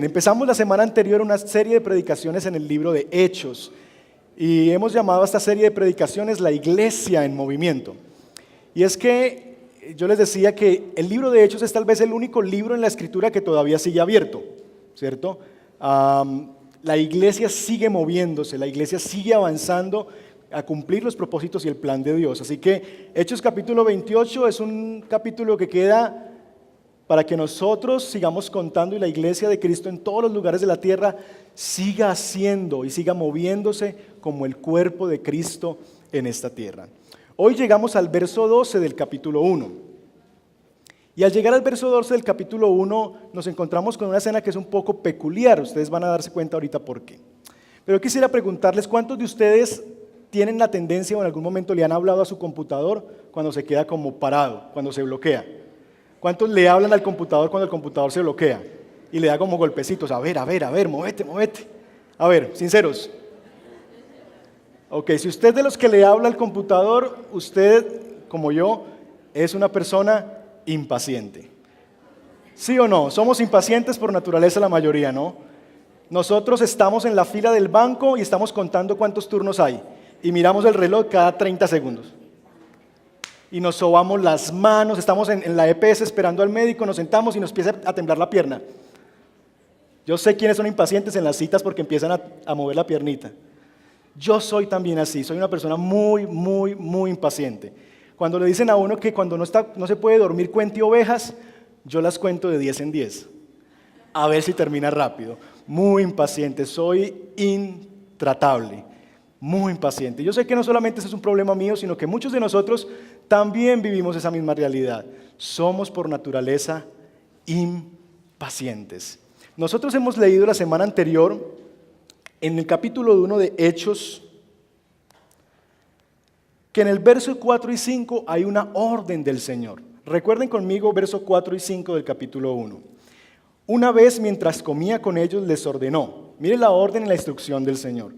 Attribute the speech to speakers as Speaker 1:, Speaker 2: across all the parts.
Speaker 1: Empezamos la semana anterior una serie de predicaciones en el libro de Hechos y hemos llamado a esta serie de predicaciones la Iglesia en Movimiento. Y es que yo les decía que el libro de Hechos es tal vez el único libro en la Escritura que todavía sigue abierto, ¿cierto? La iglesia sigue moviéndose, la iglesia sigue avanzando a cumplir los propósitos y el plan de Dios. Así que Hechos capítulo 28 es un capítulo que queda para que nosotros sigamos contando y la iglesia de Cristo en todos los lugares de la tierra siga haciendo y siga moviéndose como el cuerpo de Cristo en esta tierra. Hoy llegamos al verso 12 del capítulo 1. Y al llegar al verso 12 del capítulo 1 nos encontramos con una escena que es un poco peculiar. Ustedes van a darse cuenta ahorita por qué. Pero quisiera preguntarles, ¿cuántos de ustedes tienen la tendencia o en algún momento le han hablado a su computador cuando se queda como parado, cuando se bloquea? ¿Cuántos le hablan al computador cuando el computador se bloquea? Y le da como golpecitos, a ver, móvete. A ver, sinceros. Ok, si usted es de los que le habla al computador, usted, como yo, es una persona impaciente. ¿Sí o no? Somos impacientes por naturaleza la mayoría, ¿no? Nosotros estamos en la fila del banco y estamos contando cuántos turnos hay. Y miramos el reloj cada 30 segundos. Y nos sobamos las manos, estamos en la EPS esperando al médico, nos sentamos y nos empieza a temblar la pierna. Yo sé quiénes son impacientes en las citas porque empiezan a mover la piernita. Yo soy también así, soy una persona muy impaciente. Cuando le dicen a uno que cuando no se puede dormir cuente ovejas, yo las cuento de 10 en 10. A ver si termina rápido. Muy impaciente, soy intratable. Muy impaciente. Yo sé que no solamente ese es un problema mío, sino que muchos de nosotros también vivimos esa misma realidad. Somos por naturaleza impacientes. Nosotros hemos leído la semana anterior, en el capítulo 1 de Hechos, que en el verso 4 y 5 hay una orden del Señor. Recuerden conmigo verso 4 y 5 del capítulo 1. Una vez mientras comía con ellos les ordenó, miren la orden y la instrucción del Señor.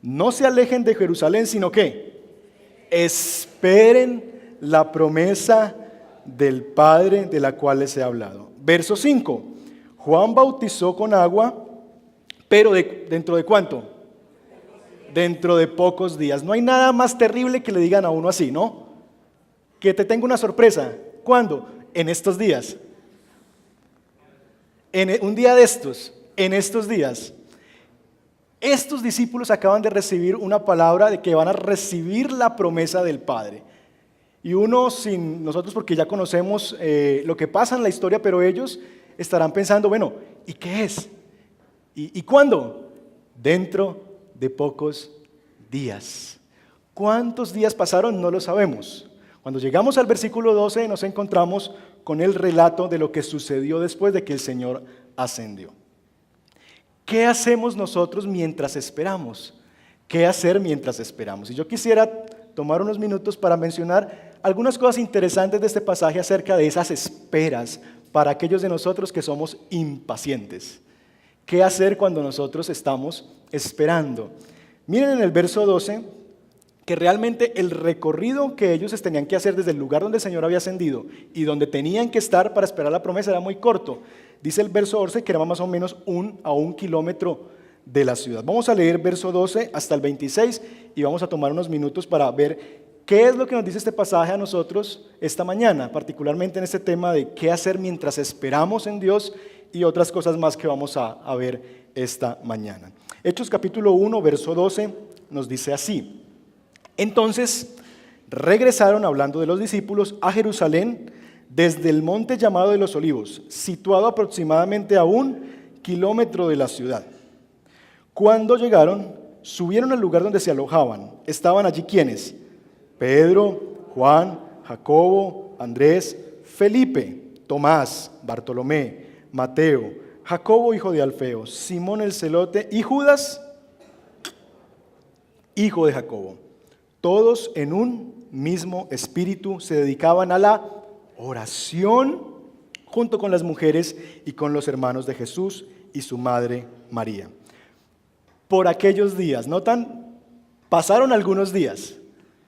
Speaker 1: No se alejen de Jerusalén, sino que esperen la promesa del Padre de la cual les he hablado. Verso 5. Juan bautizó con agua, pero ¿dentro de cuánto? Dentro de pocos días. No hay nada más terrible que le digan a uno así, ¿no? Que te tengo una sorpresa. ¿Cuándo? En estos días. Un día de estos, en estos días. Estos discípulos acaban de recibir una palabra de que van a recibir la promesa del Padre. Y uno sin nosotros, porque ya conocemos lo que pasa en la historia, pero ellos estarán pensando, bueno, ¿y qué es? ¿Y cuándo? Dentro de pocos días. ¿Cuántos días pasaron? No lo sabemos. Cuando llegamos al versículo 12 nos encontramos con el relato de lo que sucedió después de que el Señor ascendió. ¿Qué hacemos nosotros mientras esperamos? ¿Qué hacer mientras esperamos? Y yo quisiera tomar unos minutos para mencionar algunas cosas interesantes de este pasaje acerca de esas esperas para aquellos de nosotros que somos impacientes. ¿Qué hacer cuando nosotros estamos esperando? Miren en el verso 12 que realmente el recorrido que ellos tenían que hacer desde el lugar donde el Señor había ascendido y donde tenían que estar para esperar la promesa era muy corto. Dice el verso 12 que era más o menos 1 a 1 kilómetro de la ciudad. Vamos a leer verso 12 hasta el 26 y vamos a tomar unos minutos para ver qué es lo que nos dice este pasaje a nosotros esta mañana, particularmente en este tema de qué hacer mientras esperamos en Dios y otras cosas más que vamos a ver esta mañana. Hechos capítulo 1, verso 12 nos dice así. Entonces regresaron, hablando de los discípulos, a Jerusalén desde el monte llamado de los Olivos, situado aproximadamente a 1 kilómetro de la ciudad. Cuando llegaron, subieron al lugar donde se alojaban. Estaban allí ¿quiénes? Pedro, Juan, Jacobo, Andrés, Felipe, Tomás, Bartolomé, Mateo, Jacobo hijo de Alfeo, Simón el celote y Judas, hijo de Jacobo. Todos en un mismo espíritu se dedicaban a la oración junto con las mujeres y con los hermanos de Jesús y su madre María. Por aquellos días, ¿notan? Pasaron algunos días.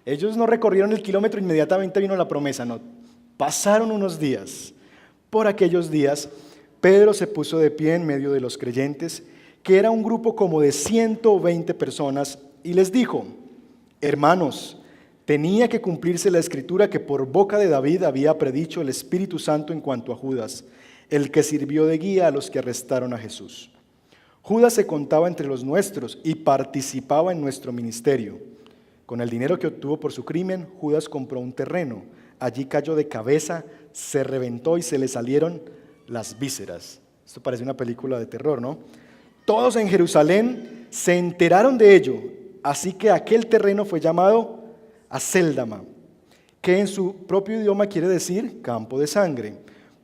Speaker 1: Ellos no recorrieron el kilómetro, inmediatamente vino la promesa, no. Pasaron unos días. Por aquellos días, Pedro se puso de pie en medio de los creyentes, que era un grupo como de 120 personas, y les dijo: hermanos, tenía que cumplirse la escritura que por boca de David había predicho el Espíritu Santo en cuanto a Judas, el que sirvió de guía a los que arrestaron a Jesús. Judas se contaba entre los nuestros y participaba en nuestro ministerio. Con el dinero que obtuvo por su crimen, Judas compró un terreno. Allí cayó de cabeza, se reventó y se le salieron las vísceras. Esto parece una película de terror, ¿no? Todos en Jerusalén se enteraron de ello, así que aquel terreno fue llamado Acéldama, que en su propio idioma quiere decir campo de sangre,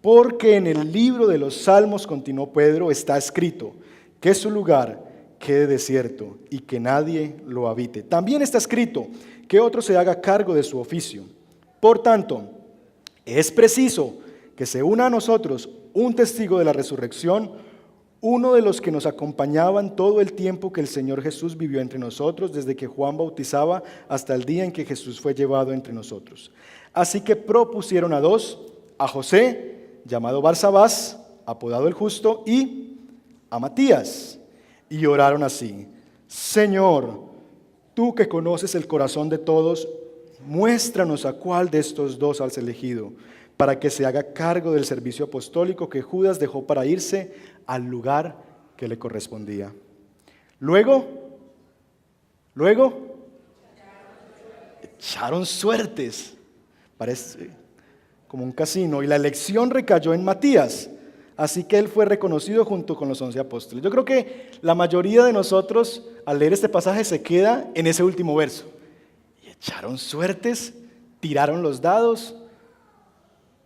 Speaker 1: porque en el libro de los Salmos, continuó Pedro, está escrito que su lugar quede desierto y que nadie lo habite. También está escrito que otro se haga cargo de su oficio. Por tanto, es preciso que se una a nosotros un testigo de la resurrección, uno de los que nos acompañaban todo el tiempo que el Señor Jesús vivió entre nosotros, desde que Juan bautizaba hasta el día en que Jesús fue llevado entre nosotros. Así que propusieron a dos, a José, llamado Barsabás, apodado el Justo, y a Matías, y oraron así: Señor, tú que conoces el corazón de todos, muéstranos a cuál de estos dos has elegido, para que se haga cargo del servicio apostólico que Judas dejó para irse al lugar que le correspondía. Luego, echaron suertes, parece como un casino, y la elección recayó en Matías. Así que él fue reconocido junto con los 11 apóstoles. Yo creo que la mayoría de nosotros, al leer este pasaje, se queda en ese último verso. Y echaron suertes, tiraron los dados,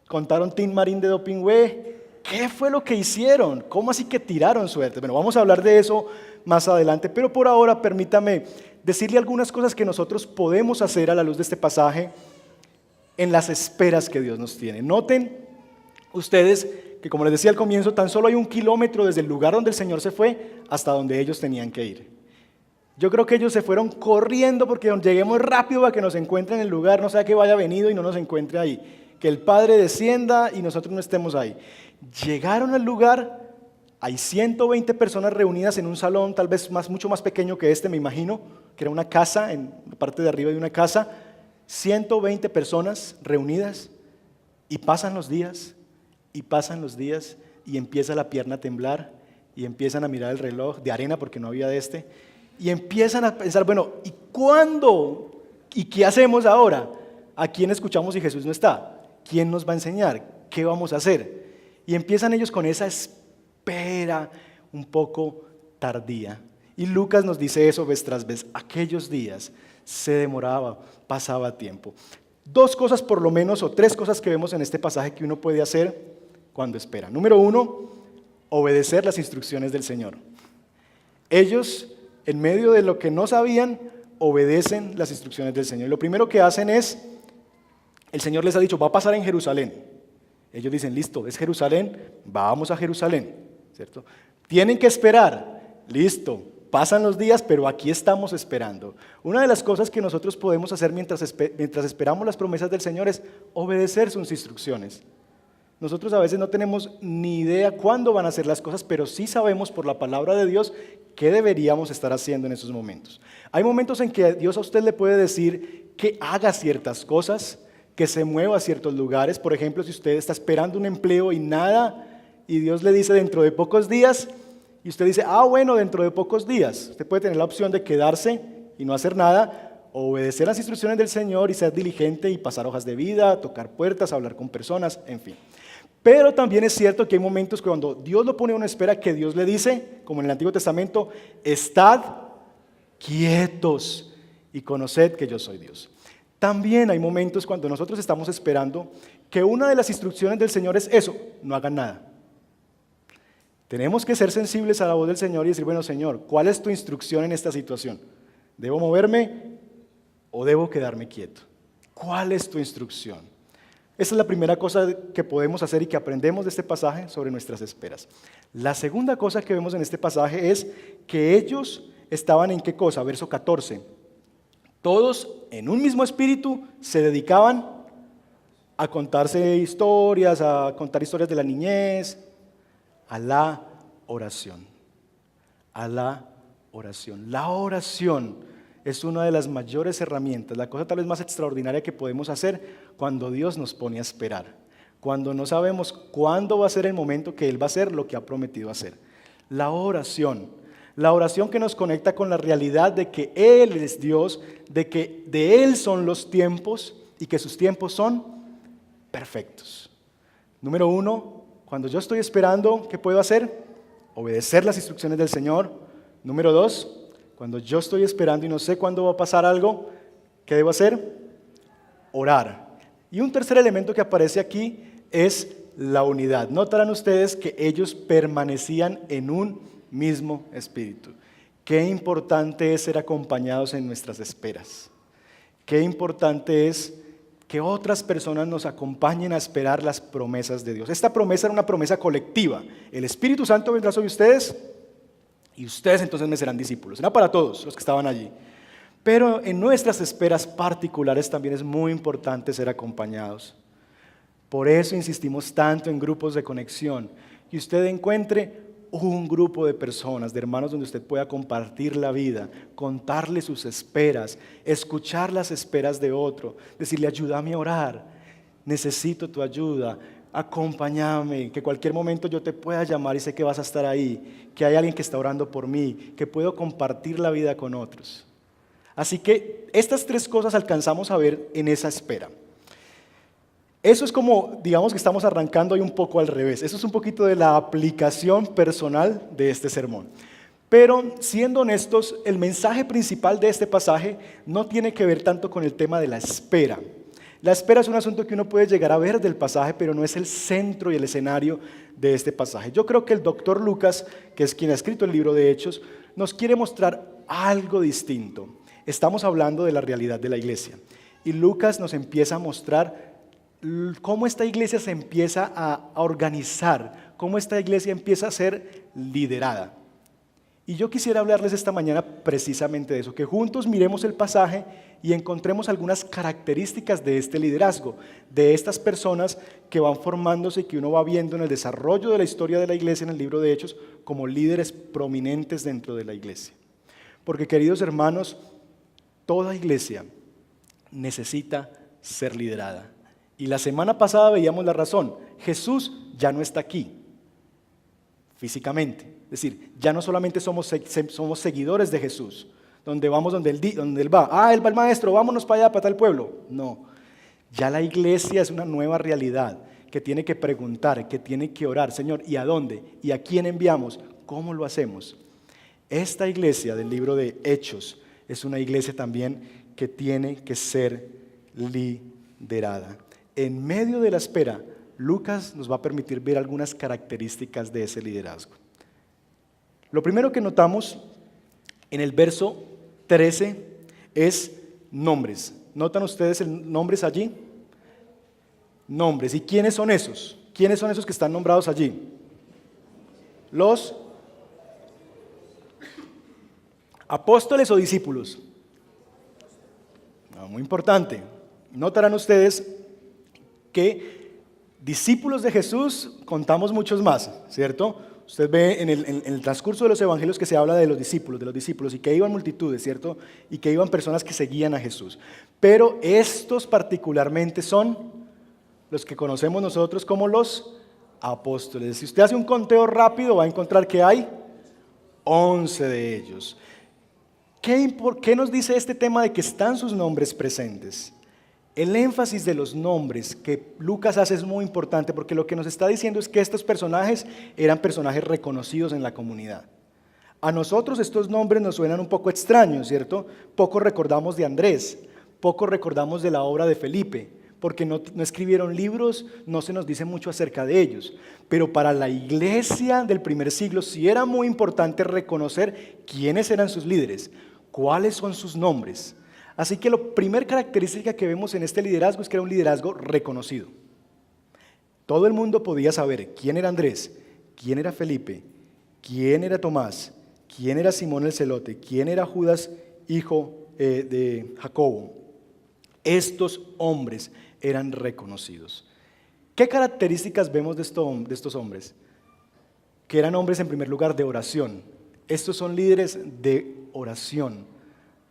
Speaker 1: contaron Tin Marín de Dopingüe. ¿Qué fue lo que hicieron? ¿Cómo así que tiraron suertes? Bueno, vamos a hablar de eso más adelante, pero por ahora permítame decirle algunas cosas que nosotros podemos hacer a la luz de este pasaje en las esperas que Dios nos tiene. Noten ustedes que, como les decía al comienzo, tan solo hay 1 kilómetro desde el lugar donde el Señor se fue hasta donde ellos tenían que ir. Yo creo que ellos se fueron corriendo porque lleguemos rápido para que nos encuentren en el lugar, no sea que vaya venido y no nos encuentre ahí, que el Padre descienda y nosotros no estemos ahí. Llegaron al lugar, hay 120 personas reunidas en un salón, tal vez mucho más pequeño que este, me imagino, que era una casa, en la parte de arriba de una casa, 120 personas reunidas, y pasan los días, y empieza la pierna a temblar, y empiezan a mirar el reloj de arena porque no había de este, y empiezan a pensar, bueno, ¿y cuándo? ¿Y qué hacemos ahora? ¿A quién escuchamos si Jesús no está? ¿Quién nos va a enseñar? ¿Qué vamos a hacer? Y empiezan ellos con esa espera un poco tardía. Y Lucas nos dice eso vez tras vez. Aquellos días se demoraba, pasaba tiempo. 2 cosas por lo menos, o 3 cosas que vemos en este pasaje que uno puede hacer cuando espera. Número 1, obedecer las instrucciones del Señor. Ellos, en medio de lo que no sabían, obedecen las instrucciones del Señor. Y lo primero que hacen es, el Señor les ha dicho, va a pasar en Jerusalén. Ellos dicen, listo, es Jerusalén, vamos a Jerusalén, ¿cierto? Tienen que esperar, listo, pasan los días, pero aquí estamos esperando. Una de las cosas que nosotros podemos hacer mientras esperamos las promesas del Señor es obedecer sus instrucciones. Nosotros a veces no tenemos ni idea cuándo van a hacer las cosas, pero sí sabemos por la palabra de Dios qué deberíamos estar haciendo en esos momentos. Hay momentos en que Dios a usted le puede decir que haga ciertas cosas, que se mueva a ciertos lugares. Por ejemplo, si usted está esperando un empleo y nada, y Dios le dice dentro de pocos días, y usted dice, bueno, dentro de pocos días. Usted puede tener la opción de quedarse y no hacer nada, o obedecer las instrucciones del Señor y ser diligente y pasar hojas de vida, tocar puertas, hablar con personas, en fin. Pero también es cierto que hay momentos cuando Dios lo pone a una espera que Dios le dice, como en el Antiguo Testamento, estad quietos y conoced que yo soy Dios. También hay momentos cuando nosotros estamos esperando que una de las instrucciones del Señor es eso, no hagan nada. Tenemos que ser sensibles a la voz del Señor y decir, bueno, Señor, ¿cuál es tu instrucción en esta situación? ¿Debo moverme o debo quedarme quieto? ¿Cuál es tu instrucción? Esa es la primera cosa que podemos hacer y que aprendemos de este pasaje sobre nuestras esperas. La segunda cosa que vemos en este pasaje es que ellos estaban en ¿qué cosa? Verso 14. Todos en un mismo espíritu se dedicaban a contarse historias, a contar historias de la niñez, a la oración. A la oración. La oración es una de las mayores herramientas, la cosa tal vez más extraordinaria que podemos hacer cuando Dios nos pone a esperar, cuando no sabemos cuándo va a ser el momento que Él va a hacer lo que ha prometido hacer. La oración que nos conecta con la realidad de que Él es Dios, de que de Él son los tiempos y que sus tiempos son perfectos. Número 1, cuando yo estoy esperando, ¿qué puedo hacer? Obedecer las instrucciones del Señor. Número 2, cuando yo estoy esperando y no sé cuándo va a pasar algo, ¿qué debo hacer? Orar. Y un tercer elemento que aparece aquí es la unidad. Notarán ustedes que ellos permanecían en un mismo espíritu. Qué importante es ser acompañados en nuestras esperas. Qué importante es que otras personas nos acompañen a esperar las promesas de Dios. Esta promesa era una promesa colectiva. El Espíritu Santo vendrá sobre ustedes y ustedes entonces me serán discípulos. Era para todos los que estaban allí. Pero en nuestras esperas particulares también es muy importante ser acompañados. Por eso insistimos tanto en grupos de conexión. Que usted encuentre un grupo de personas, de hermanos, donde usted pueda compartir la vida, contarle sus esperas, escuchar las esperas de otro, decirle: ayúdame a orar, necesito tu ayuda, acompáñame, que cualquier momento yo te pueda llamar y sé que vas a estar ahí, que hay alguien que está orando por mí, que puedo compartir la vida con otros. Así que estas tres cosas alcanzamos a ver en esa espera. Eso es como, digamos que estamos arrancando ahí un poco al revés. Eso es un poquito de la aplicación personal de este sermón. Pero siendo honestos, el mensaje principal de este pasaje no tiene que ver tanto con el tema de la espera. La espera es un asunto que uno puede llegar a ver del pasaje, pero no es el centro y el escenario de este pasaje. Yo creo que el doctor Lucas, que es quien ha escrito el libro de Hechos, nos quiere mostrar algo distinto. Estamos hablando de la realidad de la iglesia. Y Lucas nos empieza a mostrar cómo esta iglesia se empieza a organizar, cómo esta iglesia empieza a ser liderada. Y yo quisiera hablarles esta mañana precisamente de eso, que juntos miremos el pasaje y encontremos algunas características de este liderazgo, de estas personas que van formándose y que uno va viendo en el desarrollo de la historia de la iglesia en el libro de Hechos como líderes prominentes dentro de la iglesia. Porque, queridos hermanos, toda iglesia necesita ser liderada. Y la semana pasada veíamos la razón. Jesús ya no está aquí físicamente. Es decir, ya no solamente somos seguidores de Jesús, donde vamos donde Él va. Él va el maestro, vámonos para allá, para tal pueblo. No, ya la iglesia es una nueva realidad que tiene que preguntar, que tiene que orar. Señor, ¿y a dónde? ¿Y a quién enviamos? ¿Cómo lo hacemos? Esta iglesia del libro de Hechos es una iglesia también que tiene que ser liderada. En medio de la espera, Lucas nos va a permitir ver algunas características de ese liderazgo. Lo primero que notamos en el verso 13 es nombres. ¿Notan ustedes nombres allí? Nombres. ¿Y quiénes son esos? ¿Quiénes son esos que están nombrados allí? Los apóstoles o discípulos. Muy importante. Notarán ustedes que discípulos de Jesús contamos muchos más, ¿cierto? Usted ve en el transcurso de los evangelios que se habla de los discípulos y que iban multitudes, ¿cierto? Y que iban personas que seguían a Jesús. Pero estos particularmente son los que conocemos nosotros como los apóstoles. Si usted hace un conteo rápido va a encontrar que hay 11 de ellos. ¿Qué nos dice este tema de que están sus nombres presentes? El énfasis de los nombres que Lucas hace es muy importante porque lo que nos está diciendo es que estos personajes eran personajes reconocidos en la comunidad. A nosotros estos nombres nos suenan un poco extraños, ¿cierto? Poco recordamos de Andrés, poco recordamos de la obra de Felipe, porque no escribieron libros, no se nos dice mucho acerca de ellos. Pero para la iglesia del primer siglo sí era muy importante reconocer quiénes eran sus líderes, cuáles son sus nombres. Así que la primera característica que vemos en este liderazgo es que era un liderazgo reconocido. Todo el mundo podía saber quién era Andrés, quién era Felipe, quién era Tomás, quién era Simón el Celote, quién era Judas, hijo de Jacobo. Estos hombres eran reconocidos. ¿Qué características vemos de estos hombres? que eran hombres en primer lugar de oración. Estos son líderes de oración.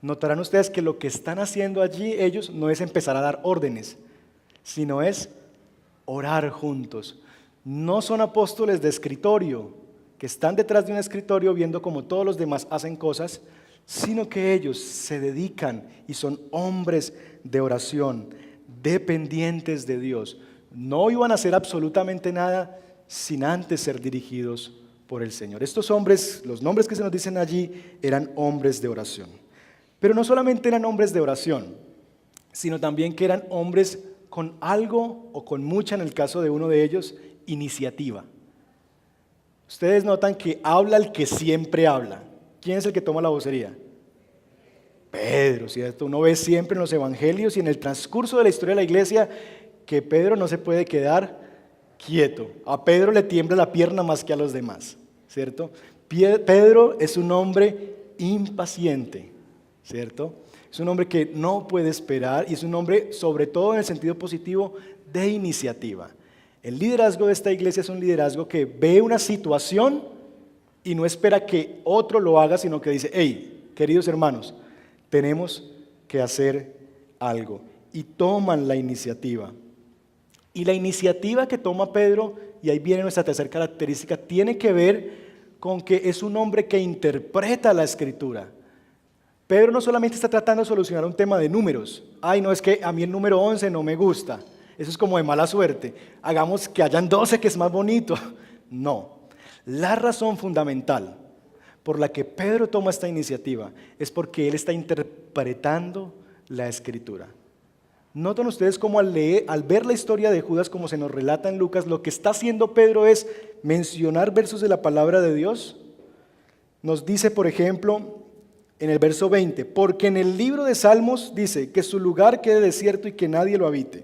Speaker 1: Notarán ustedes que lo que están haciendo allí ellos no es empezar a dar órdenes, sino es orar juntos. No son apóstoles de escritorio, que están detrás de un escritorio viendo cómo todos los demás hacen cosas, sino que ellos se dedican y son hombres de oración, dependientes de Dios. No iban a hacer absolutamente nada sin antes ser dirigidos por el Señor. Estos hombres, los nombres que se nos dicen allí, eran hombres de oración. Pero no solamente eran hombres de oración, sino también que eran hombres con algo o con mucha, en el caso de uno de ellos, iniciativa. Ustedes notan que habla el que siempre habla. ¿Quién es el que toma la vocería? Pedro, ¿cierto? Uno ve siempre en los evangelios y en el transcurso de la historia de la iglesia que Pedro no se puede quedar quieto. A Pedro le tiembla la pierna más que a los demás, ¿cierto? Pedro es un hombre impaciente, ¿cierto? Es un hombre que no puede esperar y es un hombre, sobre todo en el sentido positivo, de iniciativa. El liderazgo de esta iglesia es un liderazgo que ve una situación y no espera que otro lo haga, sino que dice, hey, queridos hermanos, tenemos que hacer algo. Y toman la iniciativa. Y la iniciativa que toma Pedro, y ahí viene nuestra tercera característica, tiene que ver con que es un hombre que interpreta la Escritura. Pedro no solamente está tratando de solucionar un tema de números. Ay, no, es que a mí el número 11 no me gusta. Eso es como de mala suerte. Hagamos que hayan 12, que es más bonito. No. La razón fundamental por la que Pedro toma esta iniciativa es porque él está interpretando la Escritura. Notan ustedes cómo al ver la historia de Judas como se nos relata en Lucas, lo que está haciendo Pedro es mencionar versos de la palabra de Dios. Nos dice, por ejemplo, en el verso 20, porque en el libro de Salmos dice que su lugar quede desierto y que nadie lo habite.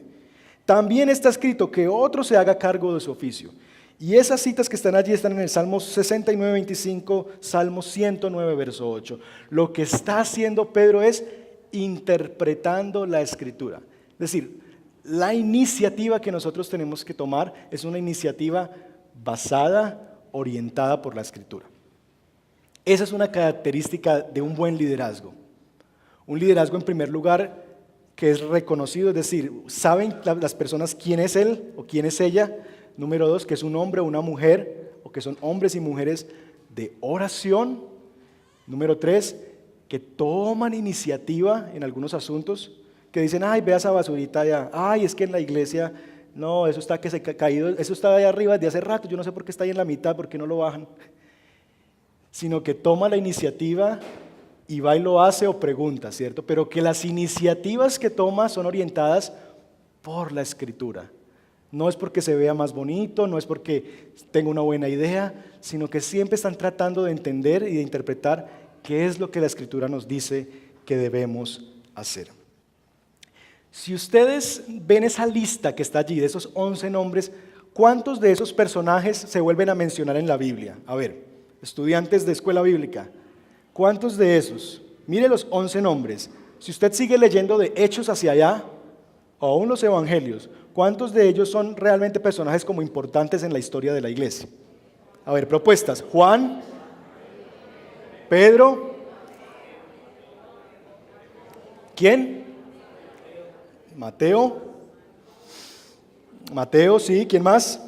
Speaker 1: También está escrito que otro se haga cargo de su oficio. Y esas citas que están allí están en el Salmo 69, 25, Salmo 109, verso 8. Lo que está haciendo Pedro es interpretando la Escritura. Es decir, la iniciativa que nosotros tenemos que tomar es una iniciativa basada, orientada por la Escritura. Esa es una característica de un buen liderazgo. Un liderazgo, en primer lugar, que es reconocido, es decir, saben las personas quién es él o quién es ella. Número 2, que es un hombre o una mujer, o que son hombres y mujeres de oración. Número 3, que toman iniciativa en algunos asuntos, que dicen, ay, vea esa basurita allá, ay, es que en la iglesia, no, eso está que se ha caído, eso está ahí arriba desde hace rato, yo no sé por qué está ahí en la mitad, por qué no lo bajan. Sino que toma la iniciativa y va y lo hace o pregunta, ¿cierto? Pero que las iniciativas que toma son orientadas por la Escritura. No es porque se vea más bonito, no es porque tenga una buena idea, sino que siempre están tratando de entender y de interpretar qué es lo que la Escritura nos dice que debemos hacer. Si ustedes ven esa lista que está allí, de esos 11 nombres, ¿cuántos de esos personajes se vuelven a mencionar en la Biblia? A ver, estudiantes de escuela bíblica, ¿cuántos de esos? Mire los 11 nombres. Si usted sigue leyendo de Hechos hacia allá, o aún los evangelios, ¿cuántos de ellos son realmente personajes como importantes en la historia de la iglesia? A ver, propuestas. Juan, Pedro, ¿quién? Mateo, sí, ¿quién más?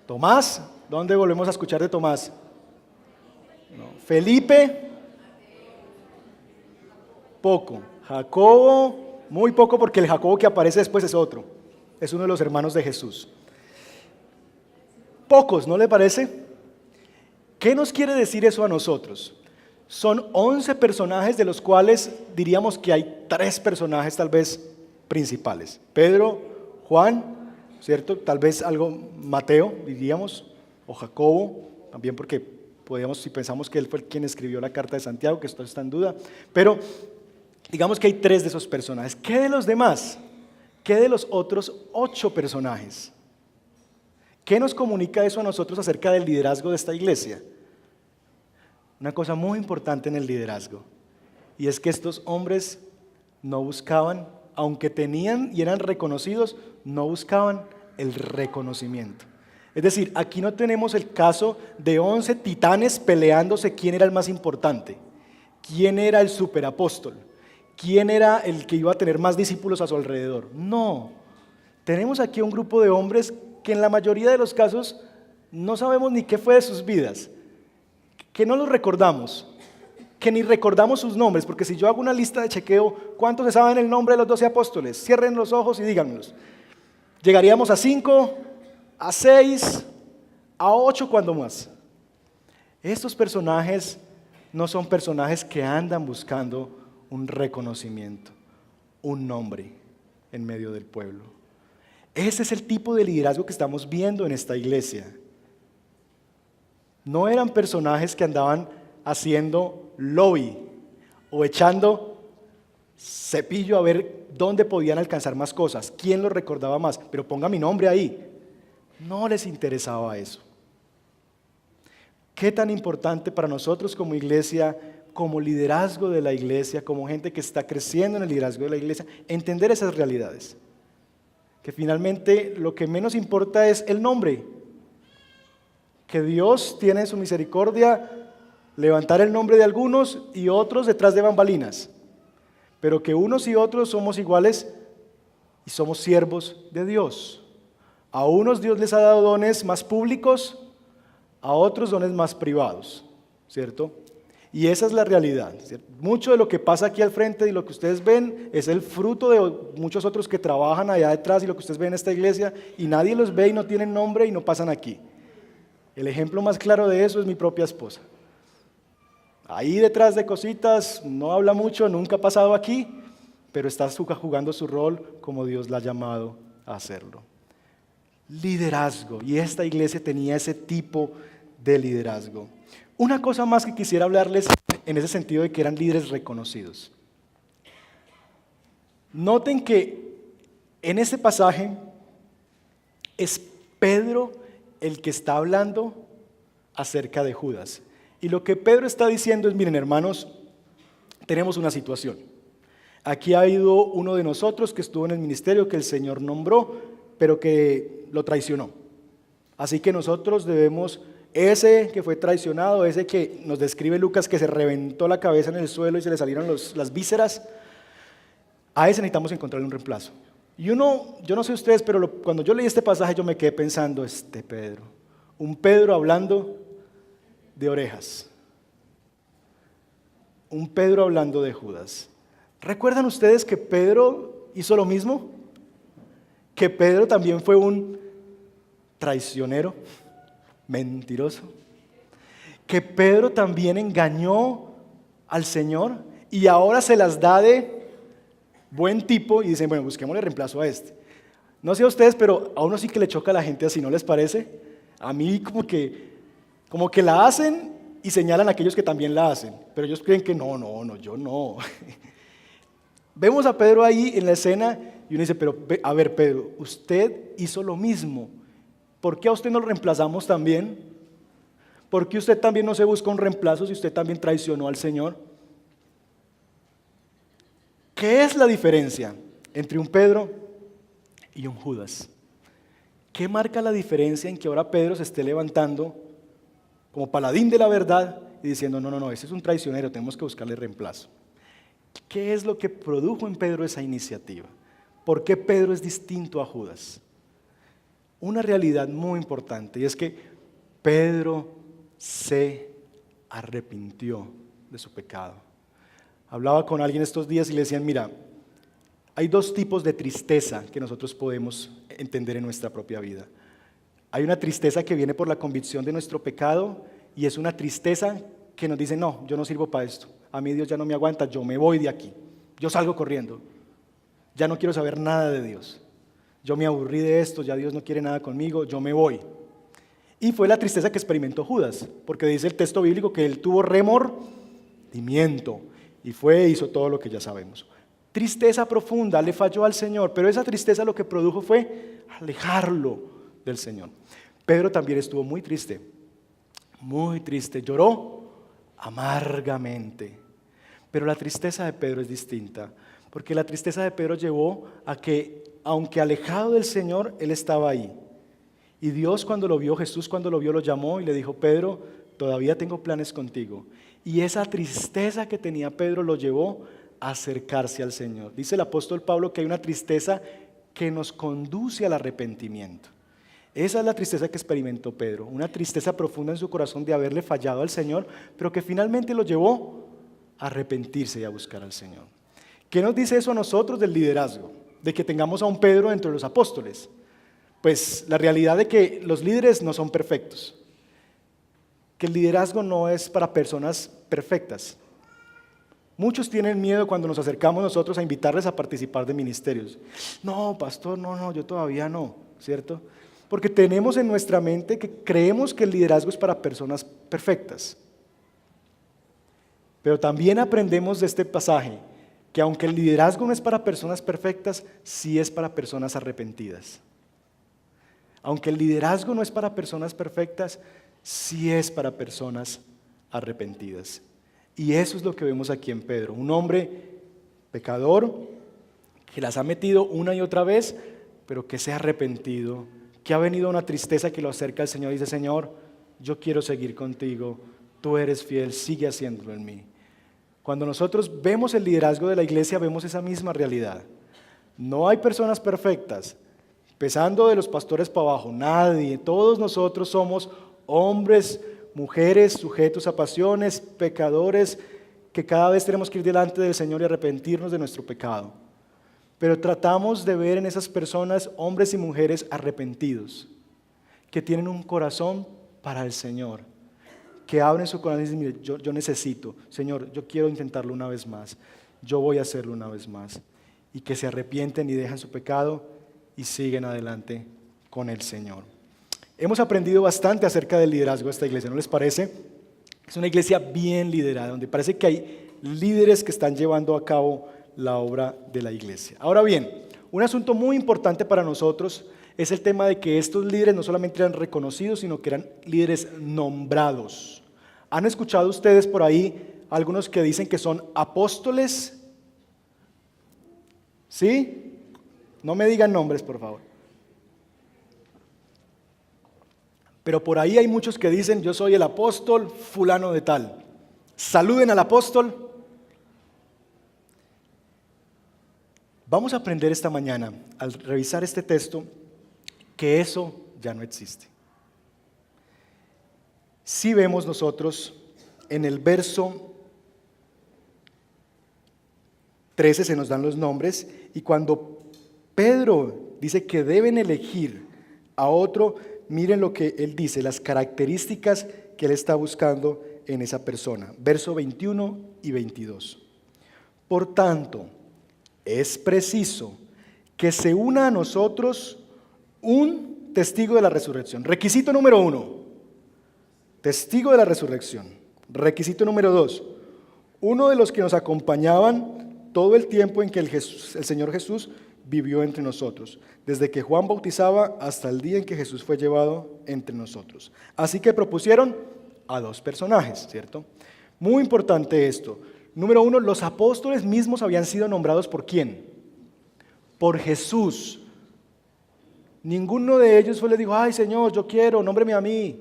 Speaker 1: Tomás, ¿dónde volvemos a escuchar de Tomás? No. Felipe, poco. Jacobo, muy poco, porque el Jacobo que aparece después es otro, es uno de los hermanos de Jesús. Pocos, ¿no le parece? ¿Qué nos quiere decir eso a nosotros? Son 11 personajes de los cuales diríamos que hay 3 personajes tal vez principales. Pedro, Juan, ¿cierto? Tal vez algo Mateo, diríamos, o Jacobo, también porque podríamos, si pensamos que él fue quien escribió la carta de Santiago, que esto está en duda, pero digamos que hay 3 de esos personajes. ¿Qué de los demás? ¿Qué de los otros 8 personajes? ¿Qué nos comunica eso a nosotros acerca del liderazgo de esta iglesia? Una cosa muy importante en el liderazgo, y es que estos hombres no buscaban, aunque tenían y eran reconocidos, no buscaban el reconocimiento. Es decir, aquí no tenemos el caso de 11 titanes peleándose quién era el más importante, quién era el superapóstol, quién era el que iba a tener más discípulos a su alrededor. No, tenemos aquí un grupo de hombres que en la mayoría de los casos no sabemos ni qué fue de sus vidas, que no los recordamos, que ni recordamos sus nombres, porque si yo hago una lista de chequeo, ¿cuántos se saben el nombre de los 12 apóstoles? Cierren los ojos y díganmelos. Llegaríamos a 5, a 6, a 8 cuando más. Estos personajes no son personajes que andan buscando un reconocimiento, un nombre en medio del pueblo. Ese es el tipo de liderazgo que estamos viendo en esta iglesia. No eran personajes que andaban haciendo lobby o echando cepillo a ver dónde podían alcanzar más cosas, quién los recordaba más, pero ponga mi nombre ahí. No les interesaba eso. ¿Qué tan importante para nosotros como iglesia, como liderazgo de la iglesia, como gente que está creciendo en el liderazgo de la iglesia, entender esas realidades? Que finalmente lo que menos importa es el nombre. Que Dios tiene en su misericordia levantar el nombre de algunos y otros detrás de bambalinas. Pero que unos y otros somos iguales y somos siervos de Dios. A unos Dios les ha dado dones más públicos, a otros dones más privados, ¿cierto? Y esa es la realidad, ¿cierto? Mucho de lo que pasa aquí al frente y lo que ustedes ven es el fruto de muchos otros que trabajan allá detrás y lo que ustedes ven en esta iglesia y nadie los ve y no tienen nombre y no pasan aquí. El ejemplo más claro de eso es mi propia esposa. Ahí detrás de cositas, no habla mucho, nunca ha pasado aquí, pero está jugando su rol como Dios la ha llamado a hacerlo. Liderazgo, y esta iglesia tenía ese tipo de liderazgo. Una cosa más que quisiera hablarles en ese sentido de que eran líderes reconocidos. Noten que en este pasaje es Pedro el que está hablando acerca de Judas. Y lo que Pedro está diciendo es, miren hermanos, tenemos una situación. Aquí ha habido uno de nosotros que estuvo en el ministerio que el Señor nombró, pero que lo traicionó. Así que nosotros debemos, ese que fue traicionado, ese que nos describe Lucas que se reventó la cabeza en el suelo y se le salieron las vísceras, a ese necesitamos encontrarle un reemplazo. Y yo no sé ustedes, pero cuando yo leí este pasaje yo me quedé pensando, Pedro, un Pedro hablando de orejas, un Pedro hablando de Judas. ¿Recuerdan ustedes que Pedro hizo lo mismo? Que Pedro también fue un traicionero, mentiroso. Que Pedro también engañó al Señor y ahora se las da de buen tipo y dicen, bueno, busquémosle reemplazo a este. No sé a ustedes, pero a uno sí que le choca a la gente así, ¿no les parece? A mí como que la hacen y señalan a aquellos que también la hacen, pero ellos creen que no, yo no. Vemos a Pedro ahí en la escena y uno dice, pero a ver Pedro, usted hizo lo mismo, ¿por qué a usted no lo reemplazamos también? ¿Por qué usted también no se busca un reemplazo si usted también traicionó al Señor? ¿Qué es la diferencia entre un Pedro y un Judas? ¿Qué marca la diferencia en que ahora Pedro se esté levantando como paladín de la verdad y diciendo, no, ese es un traicionero, tenemos que buscarle reemplazo? ¿Qué es lo que produjo en Pedro esa iniciativa? ¿Por qué Pedro es distinto a Judas? Una realidad muy importante, y es que Pedro se arrepintió de su pecado. Hablaba con alguien estos días y le decían, mira, hay dos tipos de tristeza que nosotros podemos entender en nuestra propia vida. Hay una tristeza que viene por la convicción de nuestro pecado y es una tristeza que nos dice, no, yo no sirvo para esto. A mí Dios ya no me aguanta, yo me voy de aquí. Yo salgo corriendo. Ya no quiero saber nada de Dios. Yo me aburrí de esto, ya Dios no quiere nada conmigo, yo me voy. Y fue la tristeza que experimentó Judas, porque dice el texto bíblico que él tuvo remordimiento y fue e hizo todo lo que ya sabemos. Tristeza profunda, le falló al Señor, pero esa tristeza lo que produjo fue alejarlo del Señor. Pedro también estuvo muy triste, lloró amargamente. Pero la tristeza de Pedro es distinta, porque la tristeza de Pedro llevó a que, aunque alejado del Señor, él estaba ahí. Y Dios cuando lo vio, Jesús cuando lo vio, lo llamó y le dijo: Pedro, todavía tengo planes contigo. Y esa tristeza que tenía Pedro lo llevó a acercarse al Señor. Dice el apóstol Pablo que hay una tristeza que nos conduce al arrepentimiento. Esa es la tristeza que experimentó Pedro, una tristeza profunda en su corazón de haberle fallado al Señor, pero que finalmente lo llevó a arrepentirse y a buscar al Señor. ¿Qué nos dice eso a nosotros del liderazgo? De que tengamos a un Pedro entre los apóstoles. Pues la realidad de que los líderes no son perfectos, que el liderazgo no es para personas perfectas. Muchos tienen miedo cuando nos acercamos nosotros a invitarles a participar de ministerios. No, pastor, no, yo todavía no, ¿cierto? Porque tenemos en nuestra mente que creemos que el liderazgo es para personas perfectas. Pero también aprendemos de este pasaje que aunque el liderazgo no es para personas perfectas, sí es para personas arrepentidas. Aunque el liderazgo no es para personas perfectas, sí es para personas arrepentidas. Y eso es lo que vemos aquí en Pedro, un hombre pecador que las ha metido una y otra vez, pero que se ha arrepentido, que ha venido una tristeza que lo acerca al Señor y dice: Señor, yo quiero seguir contigo, tú eres fiel, sigue haciéndolo en mí. Cuando nosotros vemos el liderazgo de la iglesia, vemos esa misma realidad. No hay personas perfectas, empezando de los pastores para abajo, nadie, todos nosotros somos hombres, mujeres sujetos a pasiones, pecadores, que cada vez tenemos que ir delante del Señor y arrepentirnos de nuestro pecado. Pero tratamos de ver en esas personas hombres y mujeres arrepentidos, que tienen un corazón para el Señor, que abren su corazón y dicen: mire, yo necesito, Señor, yo quiero intentarlo una vez más, yo voy a hacerlo una vez más, y que se arrepienten y dejan su pecado y siguen adelante con el Señor. Hemos aprendido bastante acerca del liderazgo de esta iglesia, ¿no les parece? Es una iglesia bien liderada, donde parece que hay líderes que están llevando a cabo la obra de la iglesia. Ahora bien, un asunto muy importante para nosotros es el tema de que estos líderes no solamente eran reconocidos, sino que eran líderes nombrados. ¿Han escuchado ustedes por ahí algunos que dicen que son apóstoles? ¿Sí? No me digan nombres, por favor. Pero por ahí hay muchos que dicen: yo soy el apóstol fulano de tal. Saluden al apóstol. Vamos a aprender esta mañana, al revisar este texto, que eso ya no existe. Si vemos nosotros en el verso 13 se nos dan los nombres, y cuando Pedro dice que deben elegir a otro, miren lo que él dice, las características que él está buscando en esa persona. Verso 21 y 22. Por tanto, es preciso que se una a nosotros un testigo de la resurrección. Requisito número 1, testigo de la resurrección. Requisito número 2, uno de los que nos acompañaban todo el tiempo en que el Señor Jesús vivió entre nosotros, desde que Juan bautizaba hasta el día en que Jesús fue llevado entre nosotros. Así que propusieron a 2 personajes, ¿cierto? Muy importante esto. Número 1, los apóstoles mismos habían sido nombrados ¿por quién? Por Jesús. Ninguno de ellos le dijo: ay Señor, yo quiero, nómbreme a mí,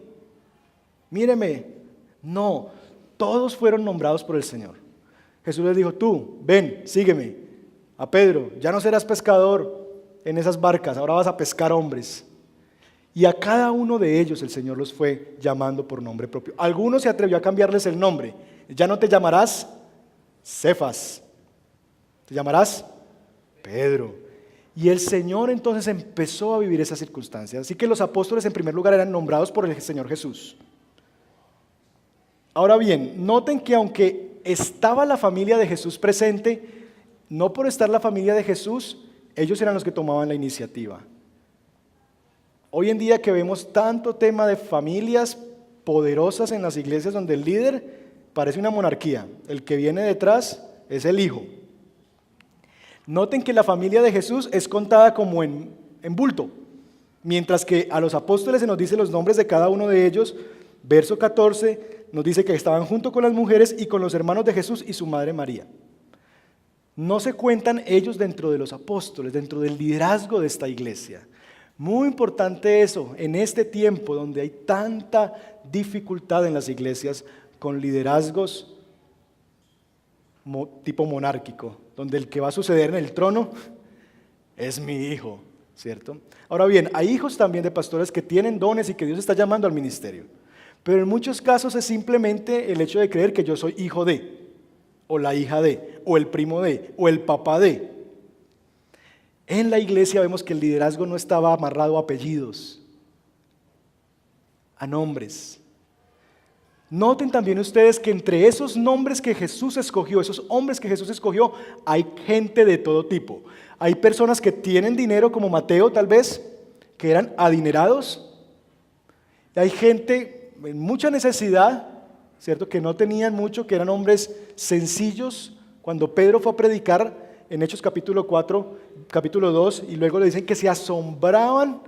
Speaker 1: míreme. No, todos fueron nombrados por el Señor. Jesús les dijo: tú, ven, sígueme. A Pedro, ya no serás pescador en esas barcas, ahora vas a pescar hombres. Y a cada uno de ellos el Señor los fue llamando por nombre propio. Algunos se atrevió a cambiarles el nombre. Ya no te llamarás Cefas, te llamarás Pedro. Y el Señor entonces empezó a vivir esas circunstancias. Así que los apóstoles en primer lugar eran nombrados por el Señor Jesús. Ahora bien, noten que aunque estaba la familia de Jesús presente, no por estar la familia de Jesús, ellos eran los que tomaban la iniciativa. Hoy en día que vemos tanto tema de familias poderosas en las iglesias donde el líder parece una monarquía, el que viene detrás es el hijo. Noten que la familia de Jesús es contada como en bulto, mientras que a los apóstoles se nos dice los nombres de cada uno de ellos. Verso 14 nos dice que estaban junto con las mujeres y con los hermanos de Jesús y su madre María. No se cuentan ellos dentro de los apóstoles, dentro del liderazgo de esta iglesia. Muy importante eso, en este tiempo donde hay tanta dificultad en las iglesias con liderazgos tipo monárquico, donde el que va a suceder en el trono es mi hijo, ¿cierto? Ahora bien, hay hijos también de pastores que tienen dones y que Dios está llamando al ministerio, pero en muchos casos es simplemente el hecho de creer que yo soy hijo de, o la hija de, o el primo de, o el papá de. En la iglesia vemos que el liderazgo no estaba amarrado a apellidos, a nombres. Noten también ustedes que entre esos nombres que Jesús escogió, esos hombres que Jesús escogió, hay gente de todo tipo. Hay personas que tienen dinero, como Mateo tal vez, que eran adinerados. Hay gente en mucha necesidad, ¿cierto?, que no tenían mucho, que eran hombres sencillos. Cuando Pedro fue a predicar en Hechos capítulo 4, capítulo 2, y luego le dicen que se asombraban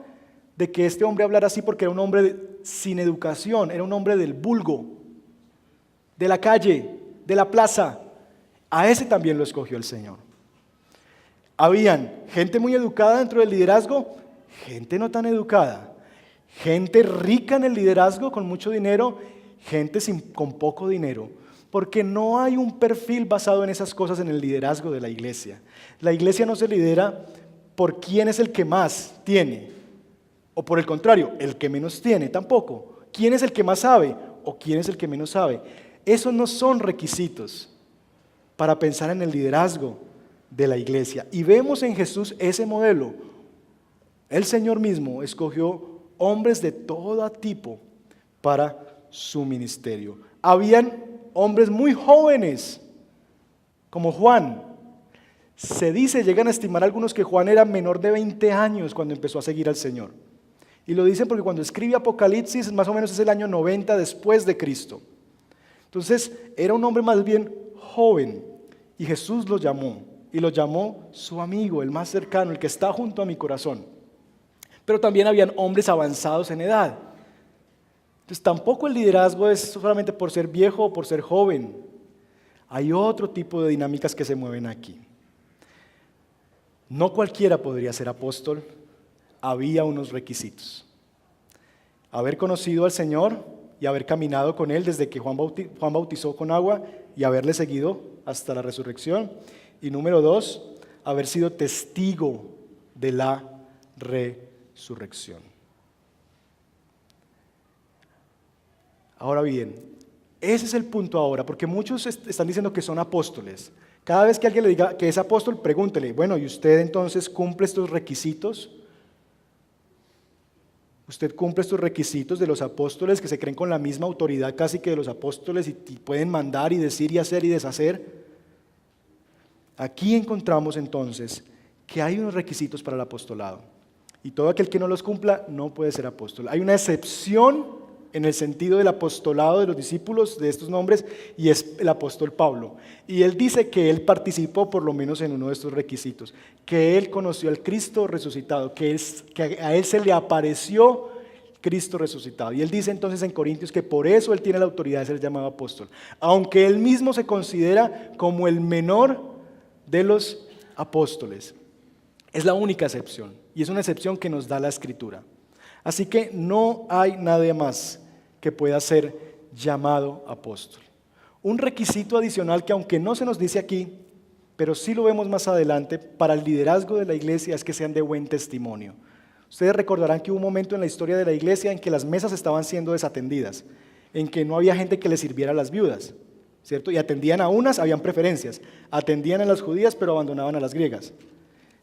Speaker 1: de que este hombre hablara así porque era un hombre sin educación, era un hombre del vulgo, de la calle, de la plaza. A ese también lo escogió el Señor. Habían gente muy educada dentro del liderazgo, gente no tan educada, gente rica en el liderazgo con mucho dinero, gente con poco dinero, porque no hay un perfil basado en esas cosas en el liderazgo de la iglesia. La iglesia no se lidera por quién es el que más tiene, o por el contrario, el que menos tiene tampoco. ¿Quién es el que más sabe o quién es el que menos sabe? Esos no son requisitos para pensar en el liderazgo de la iglesia. Y vemos en Jesús ese modelo. El Señor mismo escogió hombres de todo tipo para su ministerio. Habían hombres muy jóvenes, como Juan. Se dice, llegan a estimar algunos que Juan era menor de 20 años cuando empezó a seguir al Señor. Y lo dicen porque cuando escribe Apocalipsis, más o menos es el año 90 después de Cristo. Entonces, era un hombre más bien joven. Y Jesús lo llamó. Y lo llamó su amigo, el más cercano, el que está junto a mi corazón. Pero también habían hombres avanzados en edad. Entonces, tampoco el liderazgo es solamente por ser viejo o por ser joven. Hay otro tipo de dinámicas que se mueven aquí. No cualquiera podría ser apóstol. Había unos requisitos. Haber conocido al Señor y haber caminado con Él desde que Juan bautizó con agua y haberle seguido hasta la resurrección. Y número 2, haber sido testigo de la resurrección. Ahora bien, ese es el punto ahora, porque muchos están diciendo que son apóstoles. Cada vez que alguien le diga que es apóstol, pregúntele, bueno, ¿y usted entonces cumple estos requisitos? ¿Usted cumple estos requisitos de los apóstoles que se creen con la misma autoridad casi que de los apóstoles y pueden mandar y decir y hacer y deshacer? Aquí encontramos entonces que hay unos requisitos para el apostolado y todo aquel que no los cumpla no puede ser apóstol. Hay una excepción en el sentido del apostolado de los discípulos de estos nombres y es el apóstol Pablo. Y él dice que él participó por lo menos en uno de estos requisitos, que él conoció al Cristo resucitado, que a él se le apareció Cristo resucitado. Y él dice entonces en Corintios que por eso él tiene la autoridad de ser llamado apóstol, aunque él mismo se considera como el menor de los apóstoles. Es la única excepción y es una excepción que nos da la Escritura. Así que no hay nadie más que pueda ser llamado apóstol. Un requisito adicional que aunque no se nos dice aquí, pero sí lo vemos más adelante, para el liderazgo de la iglesia es que sean de buen testimonio. Ustedes recordarán que hubo un momento en la historia de la iglesia en que las mesas estaban siendo desatendidas, en que no había gente que le sirviera a las viudas, ¿cierto? Y atendían a unas, habían preferencias, atendían a las judías pero abandonaban a las griegas.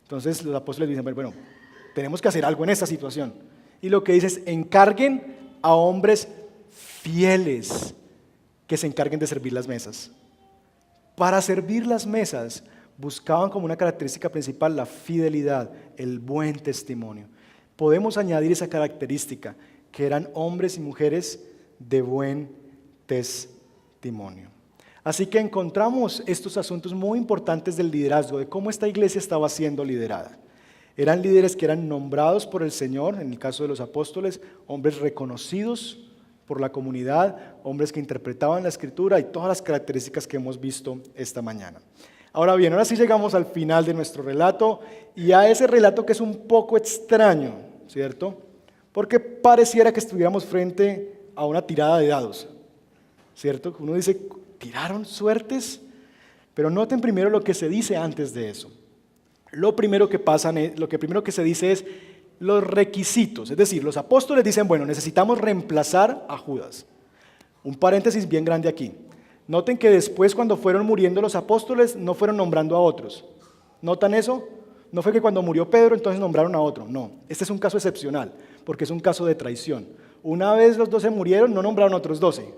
Speaker 1: Entonces los apóstoles dicen, bueno, tenemos que hacer algo en esta situación. Y lo que dice es, encarguen a hombres fieles que se encarguen de servir las mesas. Para servir las mesas buscaban como una característica principal la fidelidad, el buen testimonio. Podemos añadir esa característica, que eran hombres y mujeres de buen testimonio. Así que encontramos estos asuntos muy importantes del liderazgo, de cómo esta iglesia estaba siendo liderada. Eran líderes que eran nombrados por el Señor, en el caso de los apóstoles, hombres reconocidos por la comunidad, hombres que interpretaban la Escritura y todas las características que hemos visto esta mañana. Ahora bien, ahora sí llegamos al final de nuestro relato y a ese relato que es un poco extraño, ¿cierto? Porque pareciera que estuviéramos frente a una tirada de dados, ¿cierto? Uno dice, ¿tiraron suertes? Pero noten primero lo que se dice antes de eso. Lo primero que se dice es los requisitos. Es decir, los apóstoles dicen, bueno, necesitamos reemplazar a Judas. Un paréntesis bien grande aquí. Noten que después, cuando fueron muriendo los apóstoles, no fueron nombrando a otros. ¿Notan eso? No fue que cuando murió Pedro, entonces nombraron a otro. No, este es un caso excepcional, porque es un caso de traición. Una vez los 12 murieron, no nombraron a otros 12.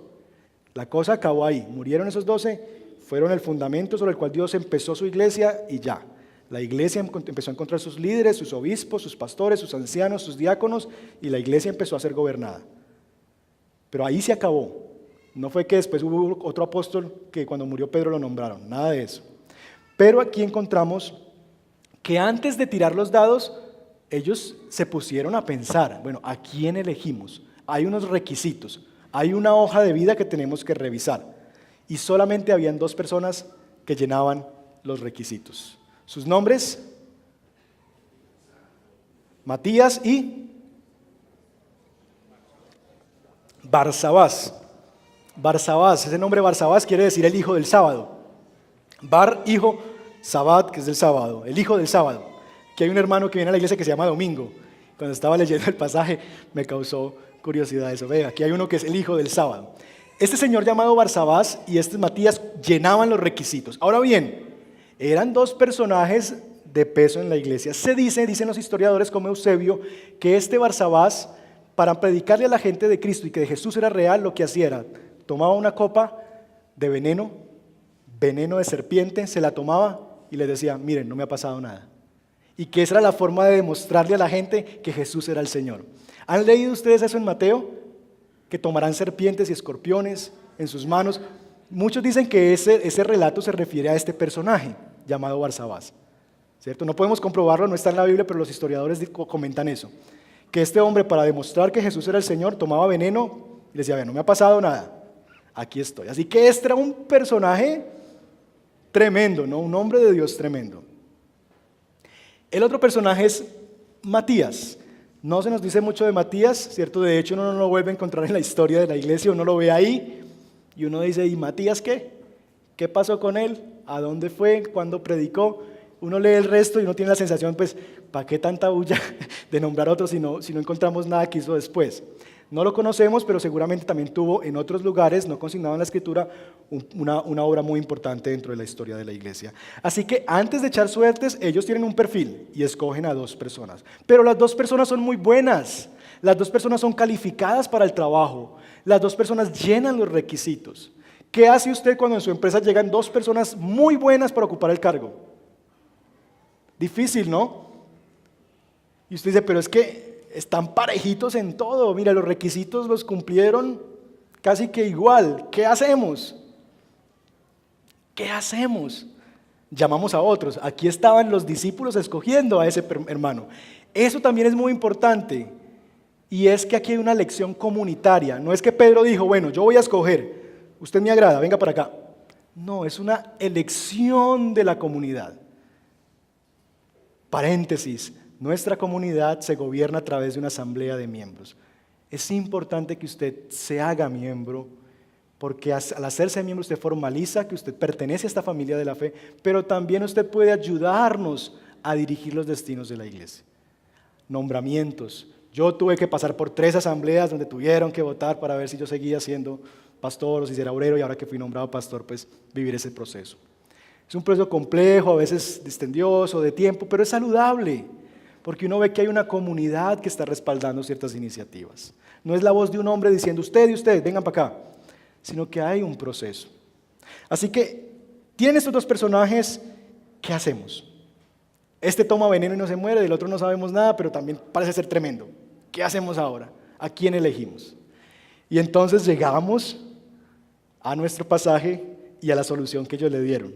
Speaker 1: La cosa acabó ahí. Murieron esos 12, fueron el fundamento sobre el cual Dios empezó su iglesia y ya. La iglesia empezó a encontrar sus líderes, sus obispos, sus pastores, sus ancianos, sus diáconos, y la iglesia empezó a ser gobernada. Pero ahí se acabó. No fue que después hubo otro apóstol que cuando murió Pedro lo nombraron, nada de eso. Pero aquí encontramos que antes de tirar los dados, ellos se pusieron a pensar, bueno, ¿a quién elegimos? Hay unos requisitos, hay una hoja de vida que tenemos que revisar. Y solamente habían 2 personas que llenaban los requisitos. Sus nombres, Matías y Barsabás. Barsabás, ese nombre Barsabás quiere decir el hijo del sábado. Bar, hijo, Sabat, que es del sábado, el hijo del sábado. Que hay un hermano que viene a la iglesia que se llama Domingo. Cuando estaba leyendo el pasaje me causó curiosidad eso. Ve, aquí hay uno que es el hijo del sábado. Este señor llamado Barsabás y este Matías llenaban los requisitos. Ahora bien, eran 2 personajes de peso en la iglesia. Dicen los historiadores como Eusebio, que este Barsabás, para predicarle a la gente de Cristo y que de Jesús era real, lo que hacía era, tomaba una copa de veneno de serpiente, se la tomaba y les decía, miren, no me ha pasado nada. Y que esa era la forma de demostrarle a la gente que Jesús era el Señor. ¿Han leído ustedes eso en Mateo? Que tomarán serpientes y escorpiones en sus manos. Muchos dicen que ese relato se refiere a este personaje llamado Barsabás, ¿cierto? No podemos comprobarlo, no está en la Biblia, pero los historiadores comentan eso. Que este hombre, para demostrar que Jesús era el Señor, tomaba veneno y les decía, no me ha pasado nada, aquí estoy. Así que este era un personaje tremendo, ¿no? Un hombre de Dios tremendo. El otro personaje es Matías. No se nos dice mucho de Matías, ¿cierto? De hecho, uno no lo vuelve a encontrar en la historia de la iglesia, uno lo ve ahí y uno dice, ¿y Matías qué? ¿Qué pasó con él? ¿A dónde fue? ¿Cuándo predicó? Uno lee el resto y uno tiene la sensación, pues, ¿para qué tanta bulla de nombrar otro si no encontramos nada que hizo después? No lo conocemos, pero seguramente también tuvo en otros lugares, no consignado en la Escritura, una obra muy importante dentro de la historia de la iglesia. Así que antes de echar suertes, ellos tienen un perfil y escogen a 2 personas. Pero las 2 personas son muy buenas, las 2 personas son calificadas para el trabajo, las 2 personas llenan los requisitos. ¿Qué hace usted cuando en su empresa llegan 2 personas muy buenas para ocupar el cargo? Difícil, ¿no? Y usted dice, pero es que están parejitos en todo. Mira, los requisitos los cumplieron casi que igual. ¿Qué hacemos? ¿Qué hacemos? Llamamos a otros. Aquí estaban los discípulos escogiendo a ese hermano. Eso también es muy importante. Y es que aquí hay una lección comunitaria. No es que Pedro dijo, bueno, yo voy a escoger. Usted me agrada, venga para acá. No, es una elección de la comunidad. Paréntesis. Nuestra comunidad se gobierna a través de una asamblea de miembros. Es importante que usted se haga miembro, porque al hacerse miembro usted formaliza que usted pertenece a esta familia de la fe, pero también usted puede ayudarnos a dirigir los destinos de la iglesia. Nombramientos. Yo tuve que pasar por 3 asambleas donde tuvieron que votar para ver si yo seguía siendo pastor o si era obrero, y ahora que fui nombrado pastor, pues vivir ese proceso. Es un proceso complejo, a veces dispendioso, de tiempo, pero es saludable. Porque uno ve que hay una comunidad que está respaldando ciertas iniciativas. No es la voz de un hombre diciendo, usted y usted, vengan para acá, sino que hay un proceso. Así que, tienen estos 2 personajes, ¿qué hacemos? Este toma veneno y no se muere, del otro no sabemos nada, pero también parece ser tremendo. ¿Qué hacemos ahora? ¿A quién elegimos? Y entonces llegamos a nuestro pasaje y a la solución que ellos le dieron.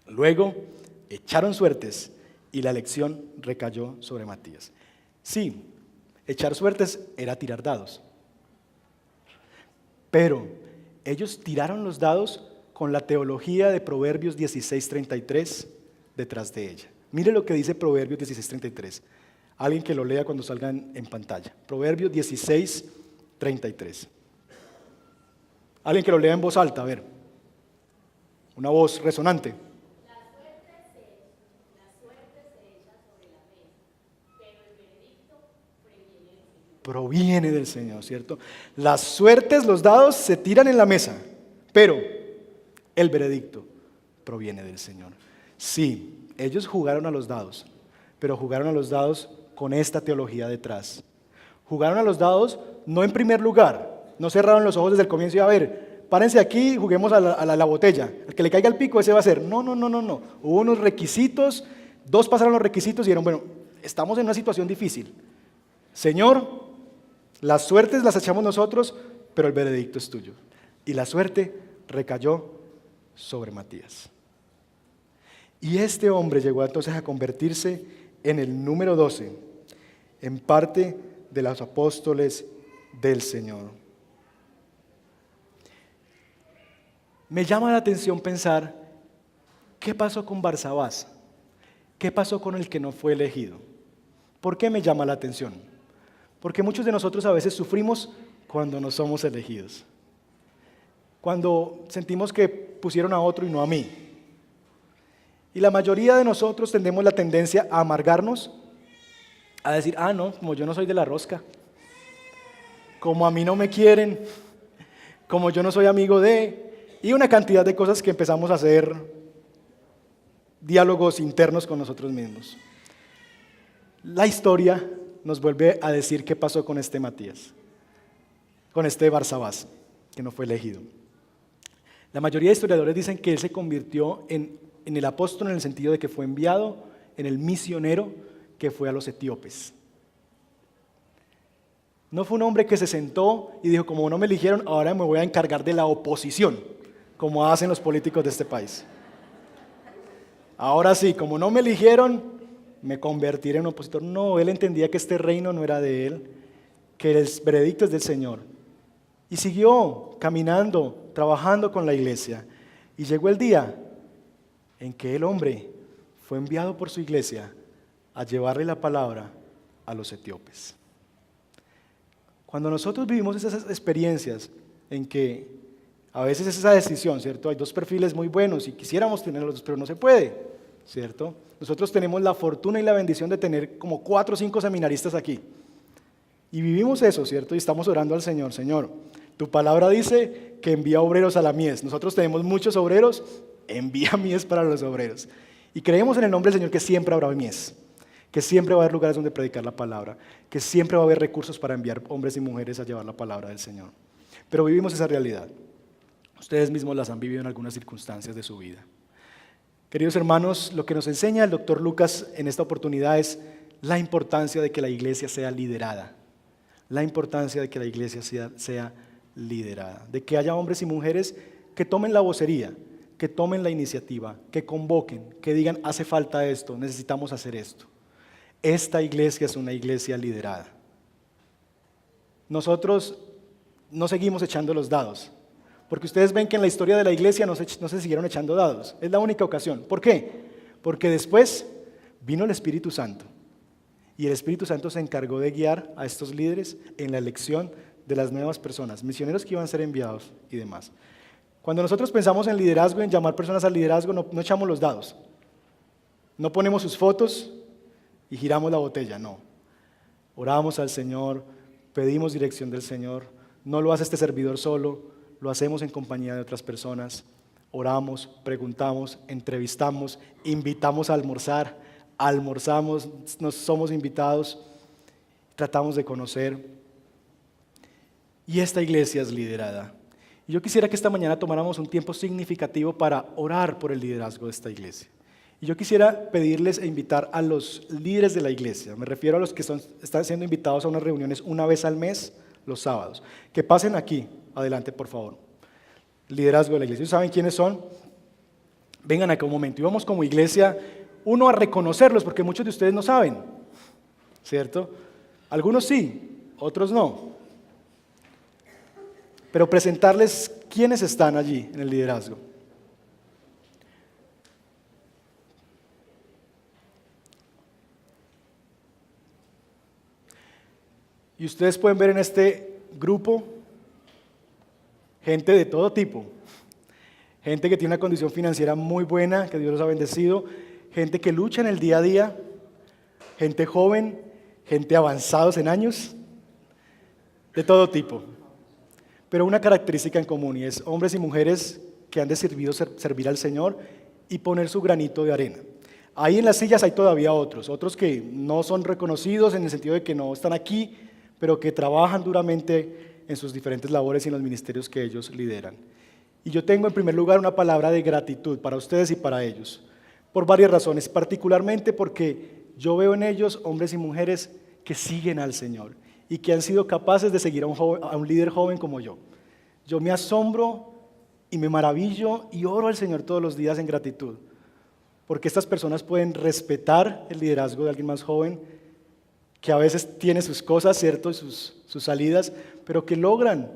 Speaker 1: Luego, echaron suertes y la elección recayó sobre Matías. Sí, echar suertes era tirar dados. Pero ellos tiraron los dados con la teología de Proverbios 16:33 detrás de ella. Mire lo que dice Proverbios 16:33. Alguien que lo lea cuando salga en pantalla. Proverbios 16:33. Alguien que lo lea en voz alta, a ver. Una voz resonante. Proviene del Señor, ¿cierto? Las suertes, los dados se tiran en la mesa, pero el veredicto proviene del Señor. Sí, ellos jugaron a los dados, pero jugaron a los dados con esta teología detrás. Jugaron a los dados no en primer lugar, no cerraron los ojos desde el comienzo y a ver, párense aquí y juguemos a la botella. El que le caiga el pico, ese va a ser. No. Hubo unos requisitos, dos pasaron los requisitos y dijeron, bueno, estamos en una situación difícil. Señor, las suertes las echamos nosotros, pero el veredicto es tuyo. Y la suerte recayó sobre Matías. Y este hombre llegó entonces a convertirse en el número 12, en parte de los apóstoles del Señor. Me llama la atención pensar, ¿qué pasó con Barsabás? ¿Qué pasó con el que no fue elegido? ¿Por qué me llama la atención? Porque muchos de nosotros a veces sufrimos cuando no somos elegidos. Cuando sentimos que pusieron a otro y no a mí. Y la mayoría de nosotros tenemos la tendencia a amargarnos, a decir, no, como yo no soy de la rosca, como a mí no me quieren, como yo no soy amigo de, y una cantidad de cosas que empezamos a hacer diálogos internos con nosotros mismos. La historia nos vuelve a decir qué pasó con este Matías, con este Barsabás, que no fue elegido. La mayoría de historiadores dicen que él se convirtió en el apóstol en el sentido de que fue enviado, en el misionero que fue a los etíopes. No fue un hombre que se sentó y dijo, como no me eligieron, ahora me voy a encargar de la oposición, como hacen los políticos de este país. Ahora sí, como no me eligieron, me convertiré en un opositor. No, él entendía que este reino no era de él, que el veredicto es del Señor. Y siguió caminando, trabajando con la iglesia. Y llegó el día en que el hombre fue enviado por su iglesia a llevarle la palabra a los etíopes. Cuando nosotros vivimos esas experiencias en que a veces es esa decisión, ¿cierto? Hay dos perfiles muy buenos y quisiéramos tener los dos, pero no se puede, ¿cierto? Nosotros tenemos la fortuna y la bendición de tener como 4 o 5 seminaristas aquí. Y vivimos eso, ¿cierto? Y estamos orando al Señor. Señor, tu palabra dice que envía obreros a la mies. Nosotros tenemos muchos obreros, envía mies para los obreros. Y creemos en el nombre del Señor que siempre habrá mies, que siempre va a haber lugares donde predicar la palabra, que siempre va a haber recursos para enviar hombres y mujeres a llevar la palabra del Señor. Pero vivimos esa realidad. Ustedes mismos las han vivido en algunas circunstancias de su vida. Queridos hermanos, lo que nos enseña el doctor Lucas en esta oportunidad es la importancia de que la iglesia sea liderada. La importancia de que la iglesia sea liderada. De que haya hombres y mujeres que tomen la vocería, que tomen la iniciativa, que convoquen, que digan, hace falta esto, necesitamos hacer esto. Esta iglesia es una iglesia liderada. Nosotros no seguimos echando los dados. Porque ustedes ven que en la historia de la iglesia no se siguieron echando dados. Es la única ocasión. ¿Por qué? Porque después vino el Espíritu Santo. Y el Espíritu Santo se encargó de guiar a estos líderes en la elección de las nuevas personas, misioneros que iban a ser enviados y demás. Cuando nosotros pensamos en liderazgo, en llamar personas al liderazgo, no echamos los dados. No ponemos sus fotos y giramos la botella, no. Oramos al Señor, pedimos dirección del Señor. No lo hace este servidor solo. Lo hacemos en compañía de otras personas, oramos, preguntamos, entrevistamos, invitamos a almorzar, almorzamos, nos somos invitados, tratamos de conocer. Y esta iglesia es liderada. Y yo quisiera que esta mañana tomáramos un tiempo significativo para orar por el liderazgo de esta iglesia. Y yo quisiera pedirles e invitar a los líderes de la iglesia, me refiero a los que están siendo invitados a unas reuniones una vez al mes, los sábados, que pasen aquí. Adelante, por favor. Liderazgo de la iglesia. ¿Ustedes saben quiénes son? Vengan acá un momento. Y vamos como iglesia, uno, a reconocerlos, porque muchos de ustedes no saben, ¿cierto? Algunos sí, otros no. Pero presentarles quiénes están allí en el liderazgo. Y ustedes pueden ver en este grupo gente de todo tipo. Gente que tiene una condición financiera muy buena, que Dios los ha bendecido. Gente que lucha en el día a día. Gente joven, gente avanzados en años. De todo tipo. Pero una característica en común, y es hombres y mujeres que han decidido servir al Señor y poner su granito de arena. Ahí en las sillas hay todavía otros que no son reconocidos en el sentido de que no están aquí, pero que trabajan duramente en sus diferentes labores y en los ministerios que ellos lideran. Y yo tengo en primer lugar una palabra de gratitud para ustedes y para ellos, por varias razones, particularmente porque yo veo en ellos hombres y mujeres que siguen al Señor y que han sido capaces de seguir a un líder joven como yo. Yo me asombro y me maravillo y oro al Señor todos los días en gratitud, porque estas personas pueden respetar el liderazgo de alguien más joven, que a veces tiene sus cosas, ¿cierto? Y sus salidas, pero que logran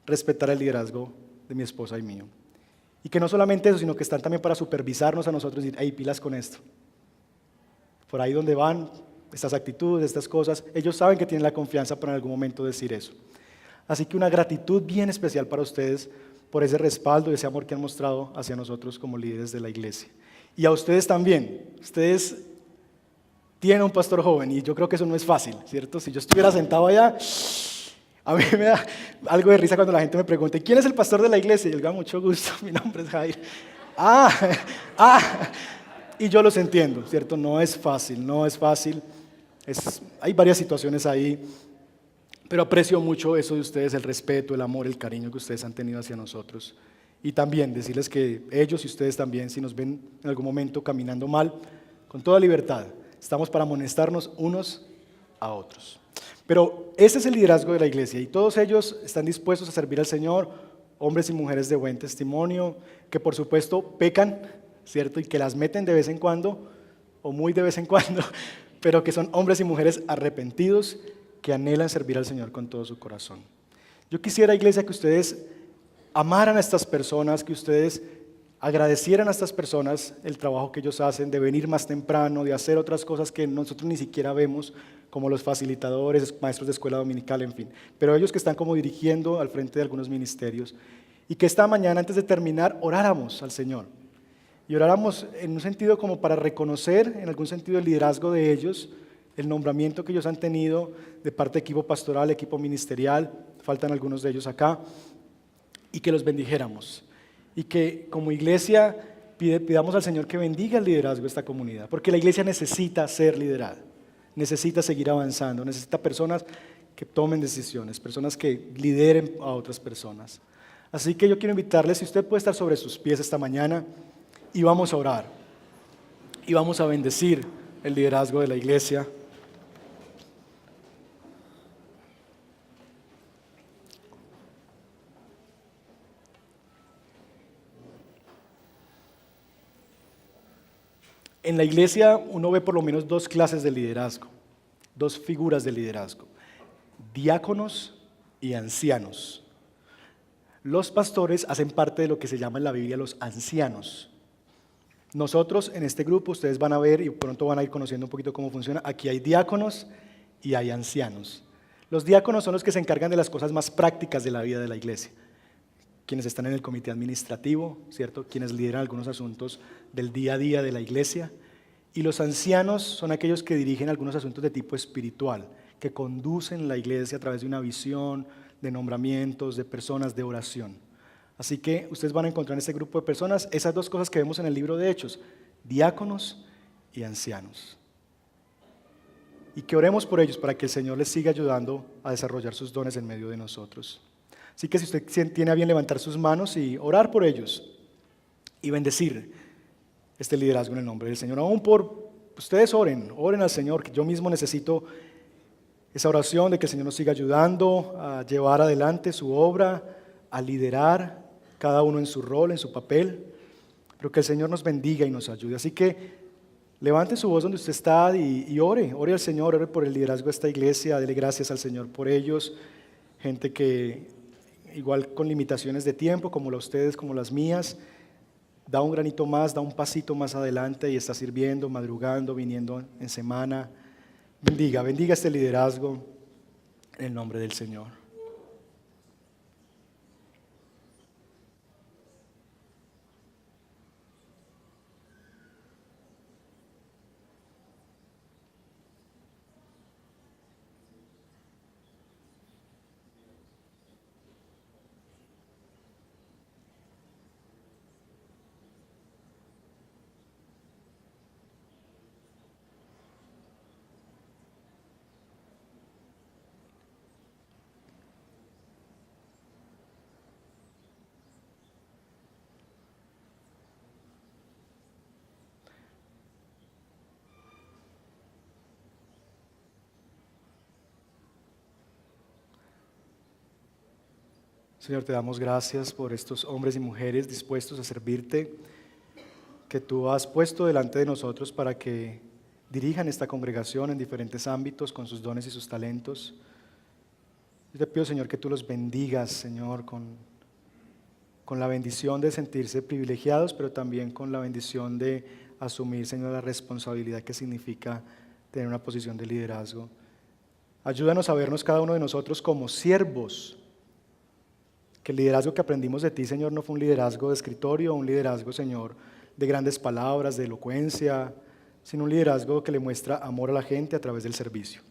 Speaker 1: respetar el liderazgo de mi esposa y mío. Y que no solamente eso, sino que están también para supervisarnos a nosotros y decir, hey, pilas con esto. Por ahí donde van, estas actitudes, estas cosas, ellos saben que tienen la confianza para en algún momento decir eso. Así que una gratitud bien especial para ustedes por ese respaldo y ese amor que han mostrado hacia nosotros como líderes de la iglesia. Y a ustedes también. Ustedes tienen un pastor joven y yo creo que eso no es fácil, ¿cierto? Si yo estuviera sentado allá, a mí me da algo de risa cuando la gente me pregunta, ¿quién es el pastor de la iglesia? Y yo digo, mucho gusto, mi nombre es Jair. Y yo los entiendo, ¿cierto? No es fácil. Hay varias situaciones ahí, pero aprecio mucho eso de ustedes, el respeto, el amor, el cariño que ustedes han tenido hacia nosotros. Y también decirles que ellos y ustedes también, si nos ven en algún momento caminando mal, con toda libertad, estamos para amonestarnos unos a otros. Pero ese es el liderazgo de la iglesia y todos ellos están dispuestos a servir al Señor, hombres y mujeres de buen testimonio, que por supuesto pecan, ¿cierto? Y que las meten de vez en cuando, o muy de vez en cuando, pero que son hombres y mujeres arrepentidos que anhelan servir al Señor con todo su corazón. Yo quisiera, iglesia, que ustedes amaran a estas personas, que ustedes agradecieran a estas personas el trabajo que ellos hacen, de venir más temprano, de hacer otras cosas que nosotros ni siquiera vemos, como los facilitadores, maestros de escuela dominical, en fin. Pero ellos que están como dirigiendo al frente de algunos ministerios, y que esta mañana, antes de terminar, oráramos al Señor. Y oráramos en un sentido como para reconocer, en algún sentido, el liderazgo de ellos, el nombramiento que ellos han tenido de parte de equipo pastoral, equipo ministerial, faltan algunos de ellos acá, y que los bendijéramos. Y que como iglesia pidamos al Señor que bendiga el liderazgo de esta comunidad, porque la iglesia necesita ser liderada, necesita seguir avanzando, necesita personas que tomen decisiones, personas que lideren a otras personas. Así que yo quiero invitarles, si usted puede estar sobre sus pies esta mañana, y vamos a orar, y vamos a bendecir el liderazgo de la iglesia. En la iglesia uno ve por lo menos dos clases de liderazgo, dos figuras de liderazgo, diáconos y ancianos. Los pastores hacen parte de lo que se llama en la Biblia los ancianos. Nosotros en este grupo, ustedes van a ver y pronto van a ir conociendo un poquito cómo funciona, aquí hay diáconos y hay ancianos. Los diáconos son los que se encargan de las cosas más prácticas de la vida de la iglesia, quienes están en el comité administrativo, ¿cierto? Quienes lideran algunos asuntos del día a día de la iglesia. Y los ancianos son aquellos que dirigen algunos asuntos de tipo espiritual, que conducen la iglesia a través de una visión, de nombramientos, de personas, de oración. Así que ustedes van a encontrar en este grupo de personas esas dos cosas que vemos en el libro de Hechos, diáconos y ancianos. Y que oremos por ellos para que el Señor les siga ayudando a desarrollar sus dones en medio de nosotros. Así que si usted tiene a bien levantar sus manos y orar por ellos y bendecir este liderazgo en el nombre del Señor. Aún por ustedes oren al Señor, que yo mismo necesito esa oración de que el Señor nos siga ayudando a llevar adelante su obra, a liderar cada uno en su rol, en su papel, pero que el Señor nos bendiga y nos ayude. Así que levante su voz donde usted está y ore al Señor, ore por el liderazgo de esta iglesia, dele gracias al Señor por ellos, gente que igual con limitaciones de tiempo, como las ustedes, como las mías, da un granito más, da un pasito más adelante y está sirviendo, madrugando, viniendo en semana. Bendiga este liderazgo en el nombre del Señor. Señor, te damos gracias por estos hombres y mujeres dispuestos a servirte, que tú has puesto delante de nosotros para que dirijan esta congregación en diferentes ámbitos con sus dones y sus talentos. Yo te pido, Señor, que tú los bendigas, Señor, con la bendición de sentirse privilegiados, pero también con la bendición de asumir, Señor, la responsabilidad que significa tener una posición de liderazgo. Ayúdanos a vernos cada uno de nosotros como siervos. Que el liderazgo que aprendimos de ti, Señor, no fue un liderazgo de escritorio, un liderazgo, Señor, de grandes palabras, de elocuencia, sino un liderazgo que le muestra amor a la gente a través del servicio.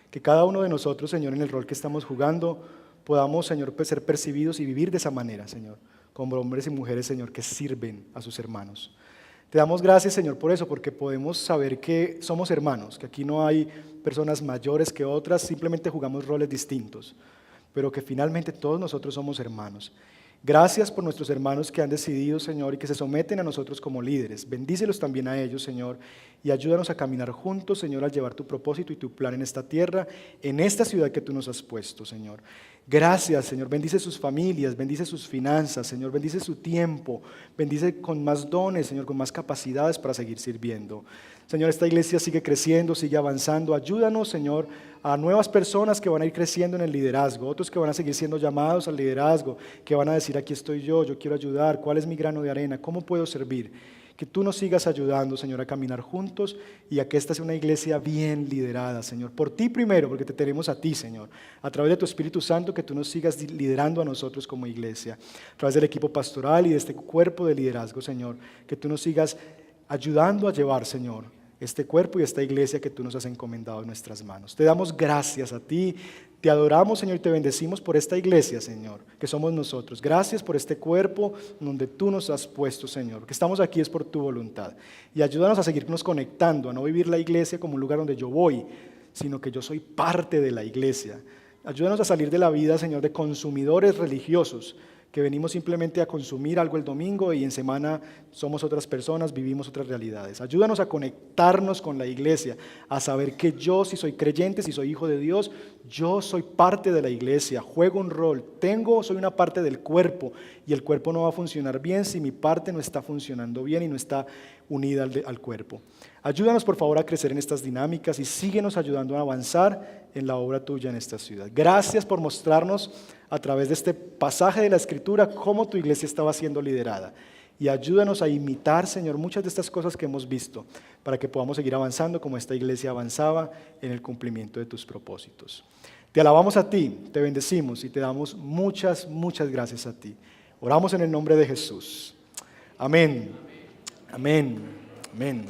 Speaker 1: Que cada uno de nosotros, Señor, en el rol que estamos jugando, podamos, Señor, ser percibidos y vivir de esa manera, Señor, como hombres y mujeres, Señor, que sirven a sus hermanos. Te damos gracias, Señor, por eso, porque podemos saber que somos hermanos, que aquí no hay personas mayores que otras, simplemente jugamos roles distintos, pero que finalmente todos nosotros somos hermanos. Gracias por nuestros hermanos que han decidido, Señor, y que se someten a nosotros como líderes. Bendícelos también a ellos, Señor, y ayúdanos a caminar juntos, Señor, al llevar tu propósito y tu plan en esta tierra, en esta ciudad que tú nos has puesto, Señor. Gracias, Señor. Bendice sus familias, bendice sus finanzas, Señor. Bendice su tiempo, bendice con más dones, Señor, con más capacidades para seguir sirviendo. Señor, esta iglesia sigue creciendo, sigue avanzando. Ayúdanos, Señor, a nuevas personas que van a ir creciendo en el liderazgo, otros que van a seguir siendo llamados al liderazgo, que van a decir, aquí estoy yo quiero ayudar, ¿cuál es mi grano de arena? ¿Cómo puedo servir? Que tú nos sigas ayudando, Señor, a caminar juntos y a que esta sea una iglesia bien liderada, Señor. Por ti primero, porque te tenemos a ti, Señor. A través de tu Espíritu Santo, que tú nos sigas liderando a nosotros como iglesia. A través del equipo pastoral y de este cuerpo de liderazgo, Señor. Que tú nos sigas ayudando a llevar, Señor, este cuerpo y esta iglesia que tú nos has encomendado en nuestras manos. Te damos gracias a ti, te adoramos, Señor, y te bendecimos por esta iglesia, Señor, que somos nosotros. Gracias por este cuerpo donde tú nos has puesto, Señor. Que estamos aquí es por tu voluntad. Y ayúdanos a seguirnos conectando, a no vivir la iglesia como un lugar donde yo voy, sino que yo soy parte de la iglesia. Ayúdanos a salir de la vida, Señor, de consumidores religiosos, que venimos simplemente a consumir algo el domingo y en semana somos otras personas, vivimos otras realidades. Ayúdanos a conectarnos con la iglesia, a saber que yo, si soy creyente, si soy hijo de Dios, yo soy parte de la iglesia, juego un rol, soy una parte del cuerpo y el cuerpo no va a funcionar bien si mi parte no está funcionando bien y no está unida al cuerpo. Ayúdanos por favor a crecer en estas dinámicas y síguenos ayudando a avanzar en la obra tuya en esta ciudad. Gracias por mostrarnos a través de este pasaje de la Escritura cómo tu iglesia estaba siendo liderada. Y ayúdanos a imitar, Señor, muchas de estas cosas que hemos visto para que podamos seguir avanzando como esta iglesia avanzaba en el cumplimiento de tus propósitos. Te alabamos a ti, te bendecimos y te damos muchas gracias a ti. Oramos en el nombre de Jesús. Amén. Amén. Amén.